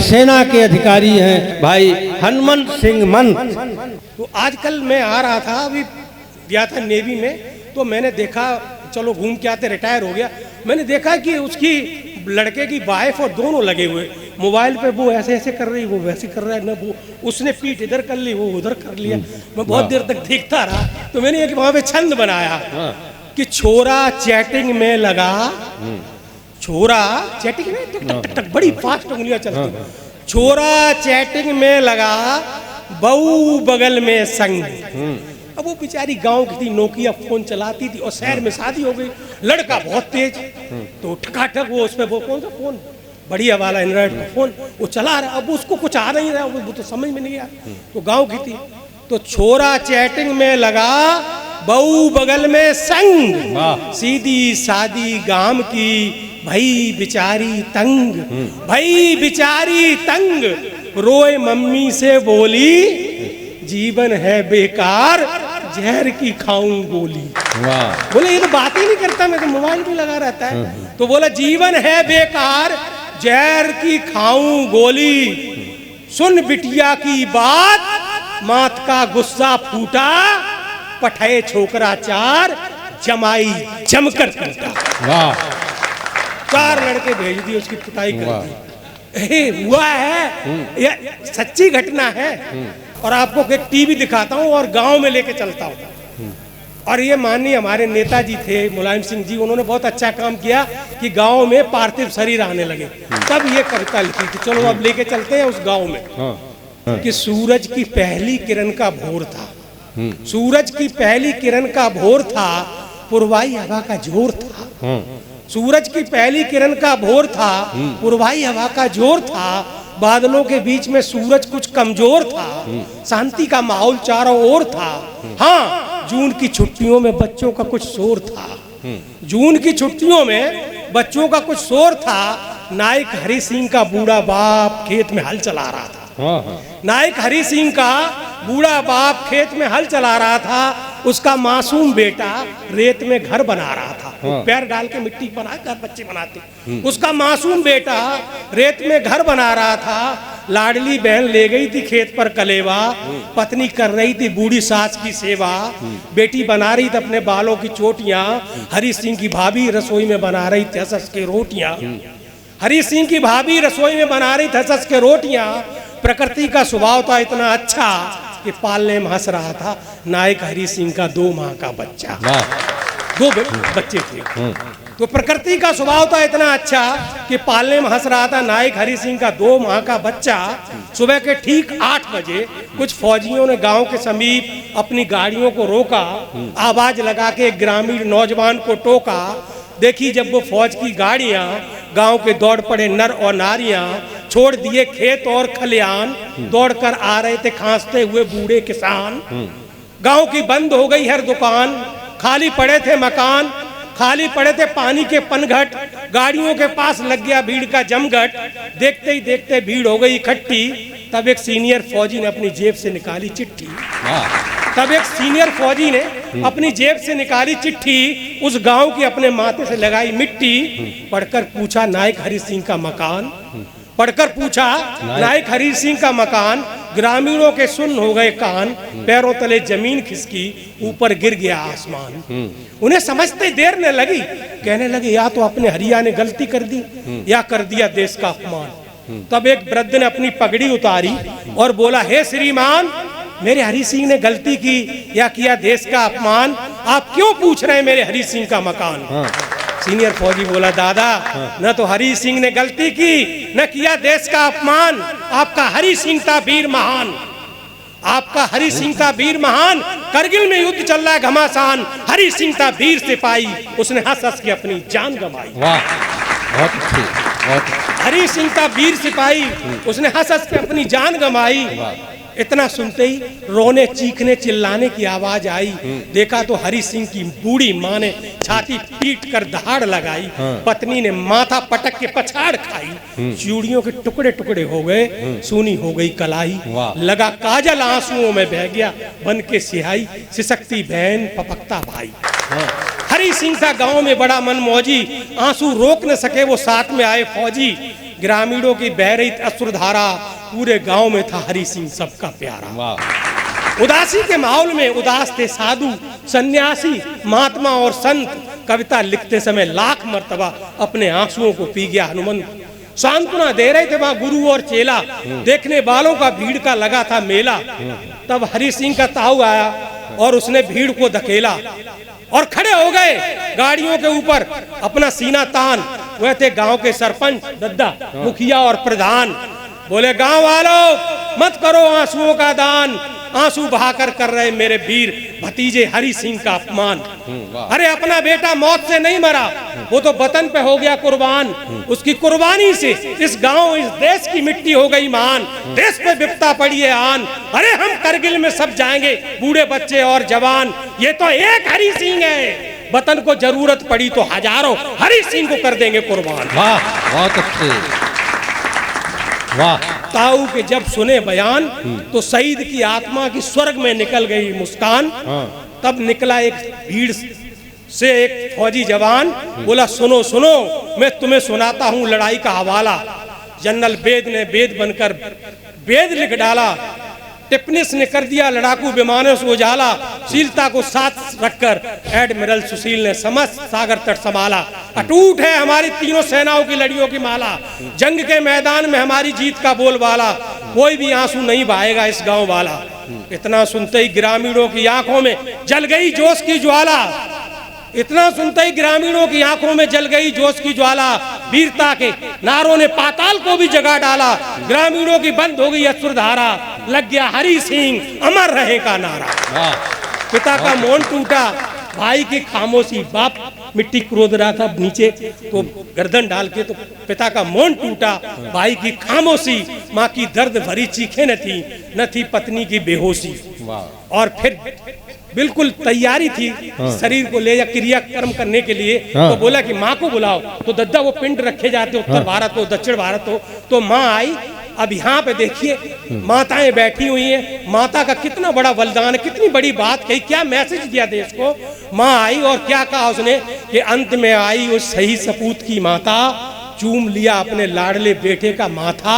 सेना के अधिकारी हैं भाई हनुमंत सिंह मन। तो आजकल मैं आ रहा था, अभी गया था नेवी में, तो मैंने देखा, चलो घूम के आते, रिटायर हो गया, मैंने देखा कि उसकी लड़के की वाइफ और दोनों लगे हुए मोबाइल पे, वो ऐसे ऐसे कर रही, वो वैसे कर रहा है ना, वो उसने पीठ इधर कर ली, वो उधर कर लिया। मैं बहुत देर तक देखता रहा, तो मैंने एक वहां पे छंद बनाया कि छोरा चैटिंग में लगा, छोरा चैटिंग में टक टक टक टक बड़ी फास्ट उंगलियां चलती, छोरा चैटिंग में लगा, बहू बगल में संग। अब वो बेचारी गांव की थी, नोकिया फोन चलाती थी और शहर में शादी हो गई, लड़का बहुत तेज, तो ठकाठक वो उसमें वो कौन सा फोन, बढ़िया वाला एंड्रॉइड का फोन वो चला रहा। अब उसको कुछ आ नहीं रहा, वो तो समझ में नहीं आया, तो गांव की थी, तो छोरा चैटिंग में लगा, बहू बगल में संग, सीधी सादी गांव की भई बिचारी तंग, भई बिचारी तंग, रोए मम्मी से बोली, जीवन है बेकार, जहर की खाऊं गोली। बोले ये तो बात ही नहीं करता, मैं तो मोबाइल भी लगा रहता है। तो बोला जीवन है बेकार, जहर की खाऊं गोली, सुन बिटिया की बात, मात का गुस्सा फूटा, पठाए छोकरा चार, जमाई जमकर टूटा। चार लड़के भेज दिए, उसकी पिटाई कर दी। हुआ है, यह सच्ची घटना है। और आपको एक टीवी दिखाता हूँ और गांव में लेके चलता हूँ। और ये माननीय हमारे नेताजी थे मुलायम सिंह जी, उन्होंने बहुत अच्छा काम किया कि गांव में पार्थिव शरीर आने लगे, तब ये कविता लिखी कि चलो अब लेके चलते हैं उस गांव में। कि सूरज की पहली किरण का भोर था, सूरज की पहली किरण का भोर था, पुरवाई हवा का जोर था। सूरज की पहली किरण का भोर था, पुरवाई हवा का जोर था, बादलों के बीच में सूरज कुछ कमजोर था, शांति का माहौल चारों ओर था। हाँ, जून की छुट्टियों में बच्चों का कुछ शोर था, जून की छुट्टियों में बच्चों का कुछ शोर था। नायक हरि सिंह का बूढ़ा बाप खेत में हल चला रहा था, नायक हरि सिंह का बूढ़ा बाप खेत में हल चला रहा था, उसका मासूम बेटा रेत में घर बना रहा था, पैर डाल के मिट्टी बना कर बच्चे बनाते, उसका मासूम बेटा रेत में घर बना रहा था। लाडली बहन ले गई थी खेत पर कलेवा, पत्नी कर रही थी बूढ़ी सास की सेवा, बेटी बना रही थी अपने बालों की चोटियां, हरि सिंह की भाभी रसोई में बना रही थी हंस के रोटियां, हरि सिंह की भाभी रसोई में बना रही थी हंस के रोटियां। प्रकृति का स्वभाव था इतना अच्छा कि पालने में हंस रहा था नायक हरि सिंह का 2 माह का बच्चा, 2 बच्चे थे। तो प्रकृति का स्वभाव था इतना अच्छा कि पालने में हंस रहा था नायक हरि सिंह का 2 माह का बच्चा। सुबह के ठीक 8 बजे कुछ फौजियों ने गांव के समीप अपनी गाड़ियों को रोका, आवाज लगा के एक ग्रामीण नौजवान को टोका। देखी जब वो फौज की गाड़ियां, गांव के दौड़ पड़े नर और नारियां, छोड़ दिए खेत और खलियान, दौड़ कर आ रहे थे खांसते हुए बूढ़े किसान। गांव की बंद हो गई हर दुकान, खाली पड़े थे मकान, खाली पड़े थे पानी के पनघट, गाड़ियों के पास लग गया भीड़ का जमघट। देखते ही देखते भीड़ हो गई इकट्ठी, तब एक सीनियर फौजी ने अपनी जेब से निकाली चिट्ठी, तब एक सीनियर फौजी ने अपनी जेब से निकाली चिट्ठी, उस गांव की अपने माथे से लगाई मिट्टी। पढ़कर पूछा नायक हरि सिंह का मकान, पढ़कर पूछा नायक हरि सिंह का मकान। ग्रामीणों के सुन्न हो गए कान, पैरों तले जमीन खिसकी, ऊपर गिर गया आसमान। उन्हें समझते देर न लगी, कहने लगे या तो अपने हरिया ने गलती कर दी या कर दिया देश का अपमान। तब एक वृद्ध ने अपनी पगड़ी उतारी और बोला, हे श्रीमान, मेरे हरि सिंह ने गलती की या किया देश का अपमान, आप क्यों पूछ रहे हैं मेरे हरि सिंह का मकान। सीनियर फौजी बोला, दादा न तो हरि सिंह ने गलती की न किया देश का अपमान, आपका हरि सिंह था वीर महान, आपका हरि सिंह था वीर महान। करगिल में युद्ध चल रहा है घमासान, हरि सिंह था वीर सिपाही, उसने हंस हंस के अपनी जान गंवाई। हरि सिंह था वीर सिपाही, उसने हंस हंस के अपनी जान गंवाई। इतना सुनते ही रोने चीखने चिल्लाने की आवाज आई। देखा तो हरि सिंह की बूढ़ी माँ ने छाती पीट कर दहाड़ लगाई, पत्नी ने माथा पटक के पछाड़ खाई, चूड़ियों के टुकड़े टुकड़े हो गए, सूनी हो गई कलाई, लगा काजल आंसुओं में बह गया बन के सिहाई, सिसकती बहन पपकता भाई। हरि सिंह था गांव में बड़ा मनमौजी, आंसू रोक न सके वो साथ में आए फौजी। ग्रामीणों की बह रही अश्रुधारा, पूरे गांव में था हरि सिंह सबका प्यारा। वाह। उदासी के माहौल में उदास थे साधु, सन्यासी, महात्मा और संत। कविता लिखते समय लाख मर्तबा अपने आंसुओं को पी गया हनुमंत। सांत्वना दे रहे थे वहां गुरु और चेला, देखने वालों का भीड़ का लगा था मेला। तब हरि सिंह का ताऊ आया और उसने भीड़ को धकेला और खड़े हो गए गाड़ियों के ऊपर अपना सीना तान। वह थे गांव के सरपंच, दद्दा, मुखिया और प्रधान। बोले, गांव वालों मत करो आंसुओं का दान, आंसू बहाकर कर रहे मेरे वीर भतीजे हरि सिंह का अपमान। अरे अपना बेटा मौत से नहीं मरा, वो तो वतन पे हो गया कुर्बान। उसकी कुर्बानी से इस गांव, इस देश की मिट्टी हो गई महान। देश पे विपता पड़ी है आन। अरे हम करगिल में सब जाएंगे, बूढ़े बच्चे और जवान। ये तो एक हरि सिंह है, वतन को जरूरत पड़ी तो हजारों हरि सिंह को कर देंगे कुर्बान। वाह, बहुत अच्छे। वाह। ताऊ के जब सुने बयान तो शहीद की आत्मा की स्वर्ग में निकल गई मुस्कान। तब निकला एक भीड़ से एक फौजी जवान, बोला, सुनो सुनो मैं तुम्हें सुनाता हूँ लड़ाई का हवाला। जनरल बेद ने वेद बनकर वेद लिख डाला, टिप्पणीस ने कर दिया लड़ाकू विमानों से उजाला। शीलता को साथ रखकर एडमिरल सुशील ने समस्त सागर तट संभाला। अटूट है हमारी तीनों सेनाओं की लड़ियों की माला, जंग के मैदान में हमारी जीत का बोलबाला। कोई भी आंसू नहीं बहाएगा इस गांव वाला। इतना सुनते ही ग्रामीणों की आंखों में जल गई जोश की ज्वाला। इतना सुनते ही ग्रामीणों की आंखों में जल गई जोश की ज्वाला। वीरता के नारों ने पाताल को भी जगा डाला। ग्रामीणों की बंद हो गई अश्रुधारा, लग गया हरि सिंह अमर रहे का नारा। पिता का मौन टूटा, भाई की खामोशी। बाप मिट्टी क्रोद रहा था नीचे तो गर्दन डाल के, तो पिता का मौन टूटा, भाई की खामोशी। माँ की दर्द भरी चीखें न थी पत्नी की बेहोशी। और फिर बिल्कुल तैयारी थी शरीर को ले जा क्रियाक्रम करने के लिए। तो बोला कि माँ को बुलाओ। तो दद्दा वो पिंड रखे जाते, उत्तर भारत हो दक्षिण भारत हो। तो माँ आई। अब यहाँ पे देखिए माताएं बैठी हुई हैं। माता का कितना बड़ा बलिदान है, कितनी बड़ी बात कही, क्या मैसेज दिया देश को। माँ आई और क्या कहा उसने कि अंत में आई उस सही सपूत की माता, चूम लिया अपने लाडले बेटे का माथा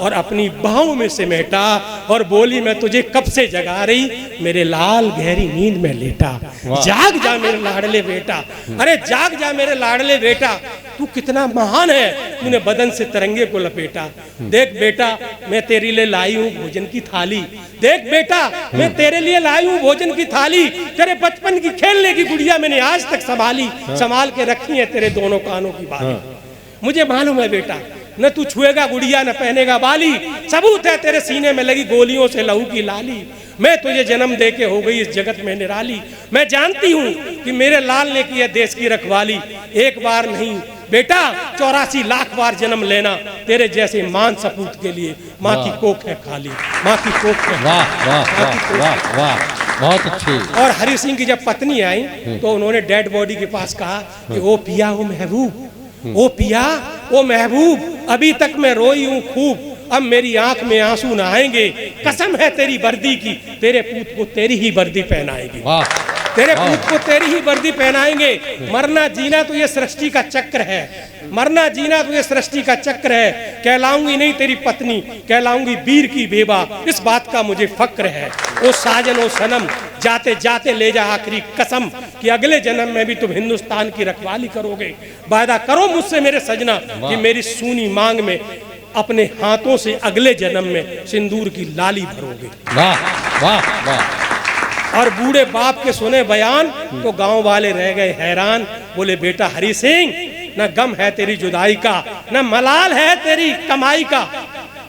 और अपनी बाहों में समेटा और बोली, मैं तुझे कब से जगा रही, मेरे लाल गहरी नींद में लेटा। जाग जा मेरे लाडले बेटा, अरे जाग जा मेरे लाडले बेटा, तू कितना महान है, तूने बदन से तिरंगे को लपेटा। देख बेटा मैं तेरे लिए लाई हूँ भोजन की थाली। देख बेटा मैं तेरे लिए लाई हूँ भोजन की थाली। तेरे बचपन की खेलने की गुड़िया मैंने आज तक संभाल के रखी है तेरे दोनों कानों की बाली। मुझे मालूम है बेटा, न तू छुएगा गुड़िया न पहनेगा बाली। सबूत है तेरे सीने में लगी गोलियों से लहू की लाली। मैं तुझे जन्म दे के हो गई इस जगत में निराली। मैं जानती हूँ कि मेरे लाल ने की है देश की रखवाली। एक बार नहीं बेटा 84 लाख बार जन्म लेना तेरे जैसे मान सपूत के लिए। माँ की कोख है खाली, माँ की कोख है। वाह वाह वाह वाह, बहुत अच्छी। और हरि सिंह की जब पत्नी आई तो उन्होंने डेड बॉडी के पास कहा कि ओ पिया ओ महबूब, ओ पिया ओ महबूब, अभी तक मैं रोई हूँ खूब, अब मेरी आंख में आंसू न आएंगे। कसम है तेरी वर्दी की, तेरे पूत को तेरी ही वर्दी पहनाएंगे। तेरे पूत को तेरी ही वर्दी पहनाएंगे। मरना जीना तो ये सृष्टि का चक्र है, मरना जीना तो ये सृष्टि का चक्र है। कहलाऊंगी नहीं तेरी पत्नी, कहलाऊंगी वीर की बेवा, इस बात का मुझे फक्र है। ओ साजन ओ सनम, जाते जाते ले जा आखिरी कसम कि अगले जन्म में भी तुम हिंदुस्तान की रखवाली करोगे। वादा करो मुझसे मेरे सजना कि मेरी सूनी मांग में अपने हाथों से अगले जन्म में सिंदूर की लाली भरोगे। वाह वाह वाह। और बूढ़े बाप के सुने बयान तो गांव वाले रह गए हैरान। बोले बेटा हरि सिंह, न गम है तेरी जुदाई का, न मलाल है तेरी कमाई का,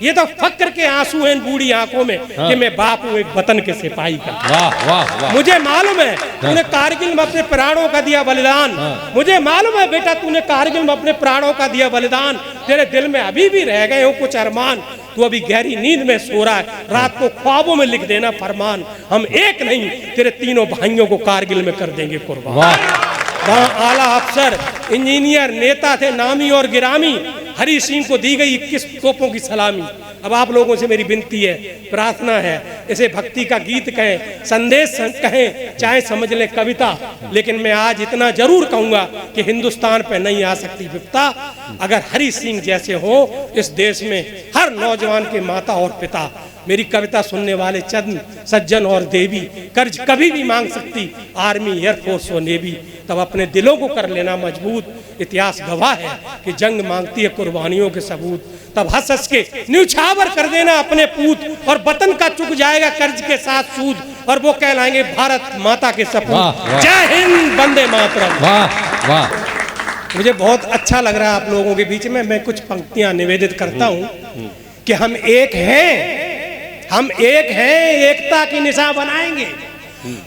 ये तो फक्र के आंसू हैं बूढ़ी आंखों में कि मैं बाप हूँ एक वतन के सिपाही का। वाह वाह वाह। मुझे मालूम है तूने कारगिल में अपने प्राणों का दिया बलिदान। मुझे मालूम है बेटा तूने कारगिल में अपने प्राणों का दिया बलिदान। तेरे दिल में अभी भी रह गए हो कुछ अरमान, तू अभी गहरी नींद में सो रहा है, रात को ख्वाबों में लिख देना फरमान। हम एक नहीं तेरे तीनों भाइयों को कारगिल में कर देंगे कुर्बान। वहाँ आला अफसर, इंजीनियर, नेता थे नामी और गिरामी। हरि सिंह को दी गई 21 तोपों की सलामी। अब आप लोगों से मेरी विनती है, प्रार्थना है, इसे भक्ति का गीत कहें, संदेश कहें, चाहे समझ लें कविता, लेकिन मैं आज इतना जरूर कहूंगा कि हिंदुस्तान पे नहीं आ सकती विपता अगर हरि सिंह जैसे हो इस देश में हर नौजवान के माता और पिता। मेरी कविता सुनने वाले चंद सज्जन और देवी कर्ज कभी भी मांग सकती आर्मी, एयरफोर्स और नेवी, तब अपने दिलों को कर लेना मजबूत। इतिहास गवाह है कि जंग मांगती है कुर्बानियों के सबूत, तब हंस हंस के न्यूछावर कर देना अपने पूत और वतन का चुक जाएगा कर्ज के साथ सूद और वो कहलाएंगे भारत माता के सपूत। जय हिंद, वंदे मातरम। वाह वाह। मुझे बहुत अच्छा लग रहा है आप लोगों के बीच में मैं कुछ पंक्तियां निवेदित करता हूं कि हम एक हैं, हम एक हैं, एकता की निशा बनाएंगे।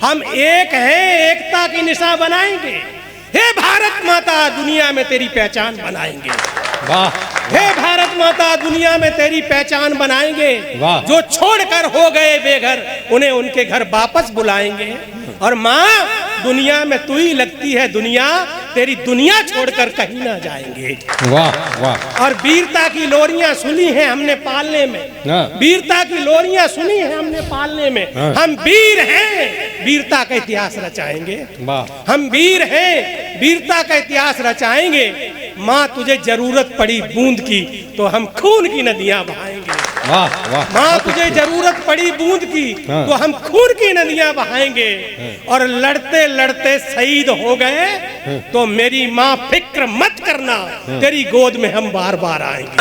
हम एक हैं, एकता की निशा बनाएंगे। हे भारत माता, दुनिया में तेरी पहचान बनाएंगे। वाह। हे भारत माता, दुनिया में तेरी पहचान बनाएंगे। वाह। जो छोड़कर हो गए बेघर उन्हें उनके घर वापस बुलाएंगे। और माँ, दुनिया में तू ही लगती है दुनिया, तेरी दुनिया छोड़कर कहीं ना जाएंगे। वाह वाह। और वीरता की लोरियां सुनी हैं हमने पालने में, वीरता की लोरियां सुनी हैं हमने पालने में। हम वीर हैं, वीरता का इतिहास रचाएंगे। हम वीर हैं, वीरता का इतिहास रचाएंगे। माँ, तुझे जरूरत पड़ी बूंद की तो हम खून की नदियां बहाएंगे। वाह वाह। माँ, तुझे जरूरत पड़ी बूंद की तो हम खून की नदियां बहाएंगे। और लड़ते लड़ते शहीद हो गए तो मेरी माँ फिक्र मत करना, तेरी गोद में हम बार बार आएंगे।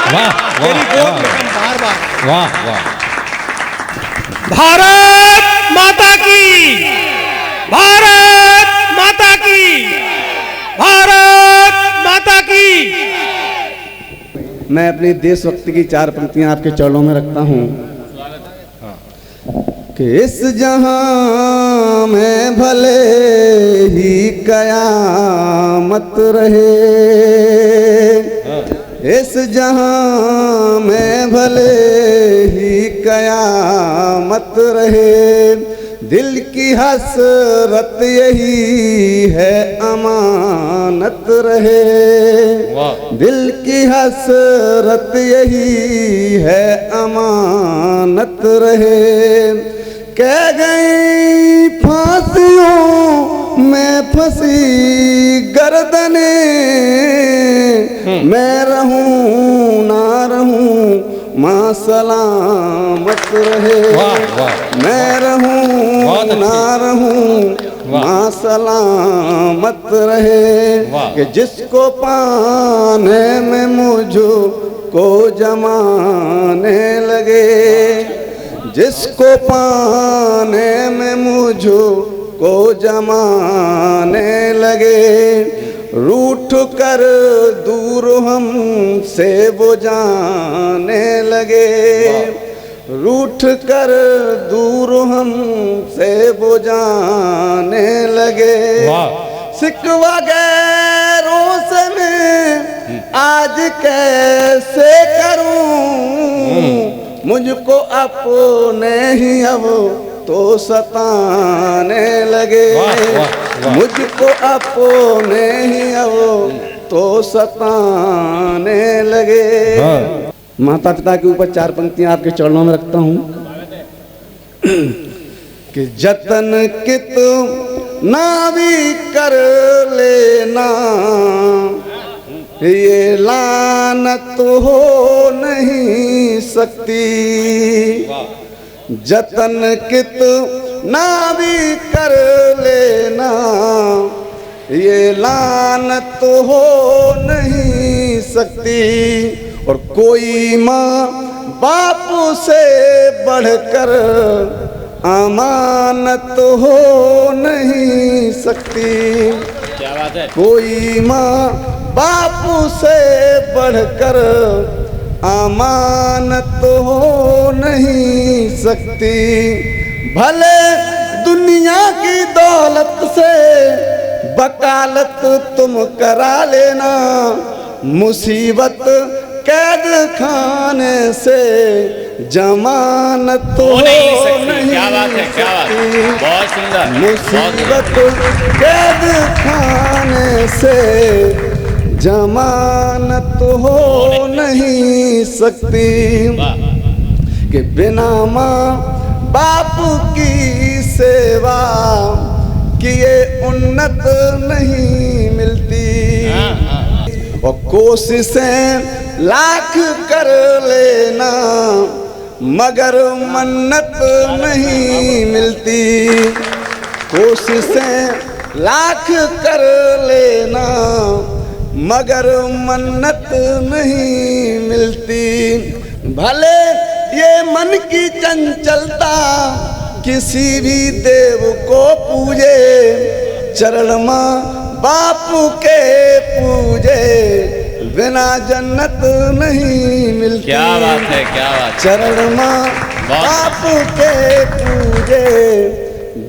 तेरी गोद में हम बार बार। वाह वाह। भारत माता की, भारत माता की, भारत माता की। मैं अपनी देशभक्ति की 4 पंक्तियां आपके चरणों में रखता हूं कि इस जहां में भले ही कयामत रहे, इस जहां में भले ही कयामत रहे, दिल की हसरत यही है अमानत रहे। दिल की हसरत यही है अमानत रहे। कह गई फांसियों में फंसी गर्दने, मैं रहूं ना रहूं माँ सलामत रहे। मैं रहूं ना रहूं माँ सलामत रहे। कि जिसको पाने में मुझको जमाने लगे, जिसको पाने में मुझको जमाने लगे, रूठ कर दूर हमसे वो जाने लगे। रूठ कर दूर हमसे वो जाने लगे। सिकवा गैरों से मैं आज कैसे करूं, मुझको अपने ही अब तो सताने लगे। मुझको अपने ही अब तो सताने लगे। माता पिता के ऊपर 4 पंक्तियां आपके चरणों में रखता हूं कि जतन कित ना भी कर लेना, ये लानत हो नहीं सकती। जतन कित ना भी कर लेना, ये लानत हो नहीं सकती। और कोई माँ बाप से बढ़कर अमानत हो नहीं सकती। क्या बात है। कोई माँ बाप से बढ़कर अमानत हो नहीं सकती। भले दुनिया की दौलत से वकालत तुम करा लेना, मुसीबत कैद खाने से जमानत हो नहीं सकती। क्या बात है, क्या बात है, बहुत सुंदर। मुसीबत कैद खाने से जमानत हो नहीं सकती। बिना माँ बाप की सेवा किए उन्नत नहीं मिलती। और कोशिशें लाख कर लेना मगर मन्नत नहीं मिलती। कोशिशें लाख कर लेना मगर मन्नत नहीं मिलती। भले ये मन की चंचलता किसी भी देव को पूजे, चरण माँ बापू के पूजे बिना जन्नत नहीं मिलती। क्या बात है, क्या बात। चरण माँ बापू के पूजे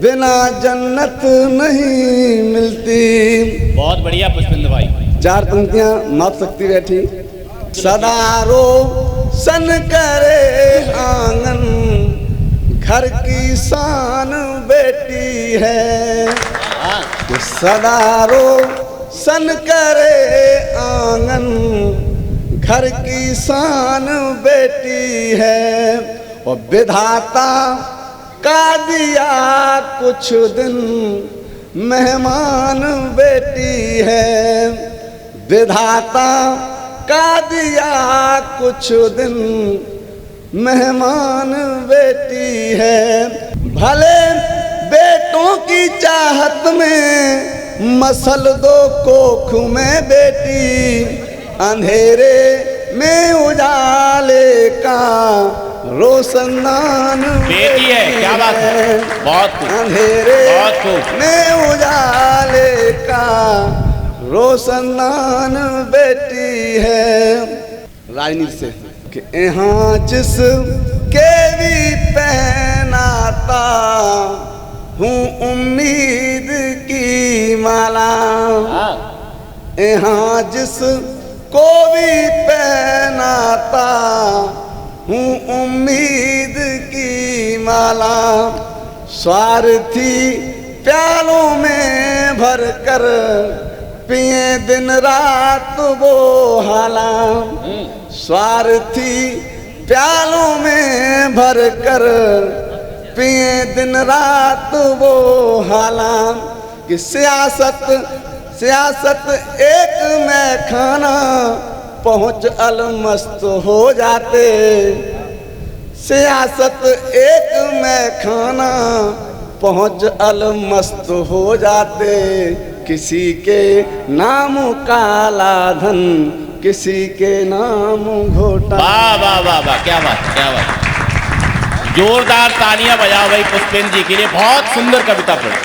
बिना जन्नत नहीं मिलती। बहुत बढ़िया पुष्पेंद्र भाई। 4 पंक्तियां मात शक्ति बैठी। सदा रोशन करे आंगन घर की शान बेटी है। सदा रोशन करे आंगन घर की शान बेटी है। और विधाता का दिया कुछ दिन मेहमान बेटी है। विधाता का दिया कुछ दिन मेहमान बेटी है। भले बेटों की चाहत में मसल दो कोख में बेटी, अंधेरे में उजाले का रोशनदान बेटी है। क्या बात है, बहुत खूब, अंधेरे बहुत खूब। में उजाले का रोशनदान बेटी है। राजनीति से कि यहाँ जिस के भी पहनाता हूँ उम्मीद की माला। यहाँ जिस को भी पहनाता हूँ उम्मीद की माला। स्वार्थी प्यालों में भर कर पिए दिन रात वो हाला। स्वार्थी प्यालों में भर कर पिए दिन रात वो हाला। कि सियासत एक में खाना पहुँच अलमस्त हो जाते। सियासत एक में खाना पहुँच अलमस्त हो जाते। किसी के नाम काला धन किसी के नाम घोटाला। वाह वाह वाह वाह, क्या बात, क्या बात। जोरदार तालियां बजाओ भाई पुष्पेंद्र जी के लिए। बहुत सुंदर कविता पढ़ी।